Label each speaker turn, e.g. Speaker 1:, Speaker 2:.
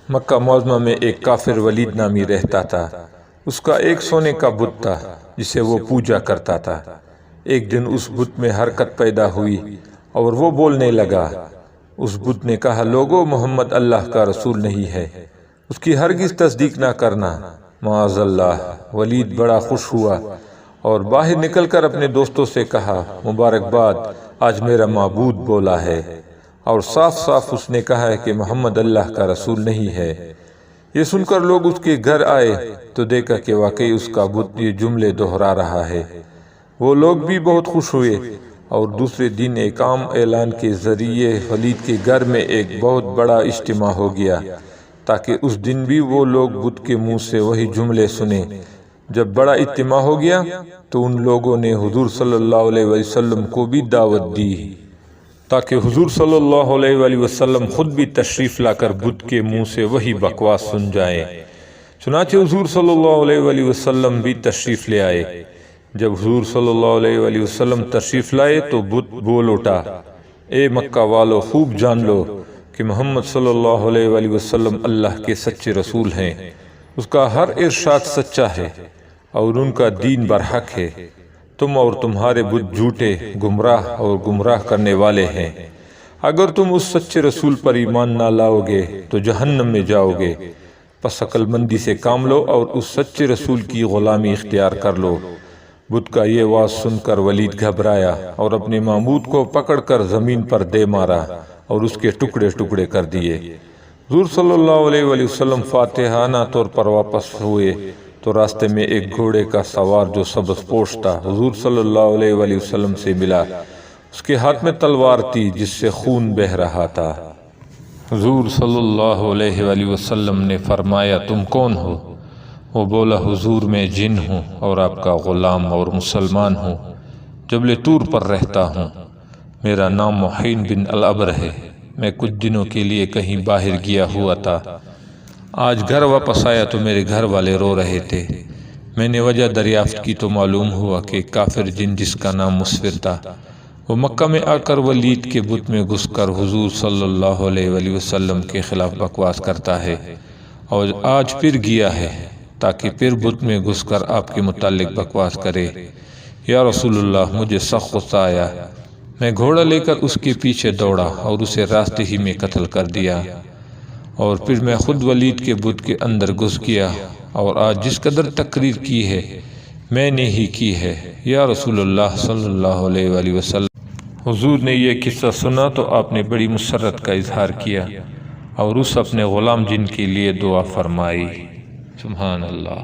Speaker 1: مکہ معظمہ میں ایک کافر ولید نامی رہتا تھا۔ اس کا ایک سونے کا بت تھا جسے وہ پوجا کرتا تھا۔ ایک دن اس بت میں حرکت پیدا ہوئی اور وہ بولنے لگا۔ اس بت نے کہا، لوگو، محمد اللہ کا رسول نہیں ہے، اس کی ہرگز تصدیق نہ کرنا۔ معاذ اللہ۔ ولید بڑا خوش ہوا اور باہر نکل کر اپنے دوستوں سے کہا، مبارکباد، آج میرا معبود بولا ہے اور صاف صاف اس نے کہا ہے کہ محمد اللہ کا رسول نہیں ہے۔ یہ سن کر لوگ اس کے گھر آئے تو دیکھا کہ واقعی اس کا بت یہ جملے دہرا رہا ہے۔ وہ لوگ بھی بہت خوش ہوئے اور دوسرے دن ایک عام اعلان کے ذریعے ولید کے گھر میں ایک بہت بڑا اجتماع ہو گیا تاکہ اس دن بھی وہ لوگ بت کے منہ سے وہی جملے سنیں۔ جب بڑا اجتماع ہو گیا تو ان لوگوں نے حضور صلی اللہ علیہ وسلم کو بھی دعوت دی تاکہ حضور صلی اللہ علیہ وآلہ وسلم خود بھی تشریف لا کر بت کے منہ سے وہی بکواس سن جائیں۔ چنانچہ حضور صلی اللہ علیہ وآلہ وسلم بھی تشریف لے آئے۔ جب حضور صلی اللہ علیہ وآلہ وسلم تشریف لائے تو بت بول اٹھا، اے مکہ والو، خوب جان لو کہ محمد صلی اللہ علیہ وآلہ وسلم اللہ کے سچے رسول ہیں۔ اس کا ہر ارشاد سچا ہے اور ان کا دین برحق ہے۔ تم اور تمہارے بت جھوٹے، گمراہ اور گمراہ کرنے والے ہیں۔ اگر تم اس سچے رسول پر ایمان نہ لاؤ گے تو جہنم میں جاؤ گے۔ پس عقل مندی سے کام لو اور اس سچے رسول کی غلامی اختیار کر لو۔ بت کا یہ واز سن کر ولید گھبرایا اور اپنے معبود کو پکڑ کر زمین پر دے مارا اور اس کے ٹکڑے ٹکڑے کر دیے۔ حضور صلی اللہ علیہ وآلہ وسلم فاتحانہ طور پر واپس ہوئے تو راستے میں ایک گھوڑے کا سوار جو سبز پوش تھا حضور صلی اللہ علیہ وآلہ وسلم سے ملا۔ اس کے ہاتھ میں تلوار تھی جس سے خون بہہ رہا تھا۔ حضور صلی اللہ علیہ وآلہ وسلم نے فرمایا، تم کون ہو؟ وہ بولا، حضور میں جن ہوں اور آپ کا غلام اور مسلمان ہوں، جبل طور پر رہتا ہوں۔ میرا نام محین بن العبر ہے۔ میں کچھ دنوں کے لیے کہیں باہر گیا ہوا تھا۔ آج گھر واپس آیا تو میرے گھر والے رو رہے تھے۔ میں نے وجہ دریافت کی تو معلوم ہوا کہ کافر جن جس کا نام مسفر تھا وہ مکہ میں آ کر ولید کے بت میں گھس کر حضور صلی اللہ علیہ وآلہ وسلم کے خلاف بکواس کرتا ہے اور آج پھر گیا ہے تاکہ پھر بت میں گھس کر آپ کے متعلق بکواس کرے۔ یا رسول اللہ، مجھے سخت غصہ آیا۔ میں گھوڑا لے کر اس کے پیچھے دوڑا اور اسے راستے ہی میں قتل کر دیا، اور پھر میں خود ولید کے بت کے اندر گھس گیا اور آج جس قدر تقریر کی ہے میں نے ہی کی ہے۔ یا رسول اللہ صلی اللہ علیہ وآلہ وسلم۔ حضور نے یہ قصہ سنا تو آپ نے بڑی مسرت کا اظہار کیا اور اس اپنے غلام جن کے لیے دعا فرمائی۔ سبحان اللہ۔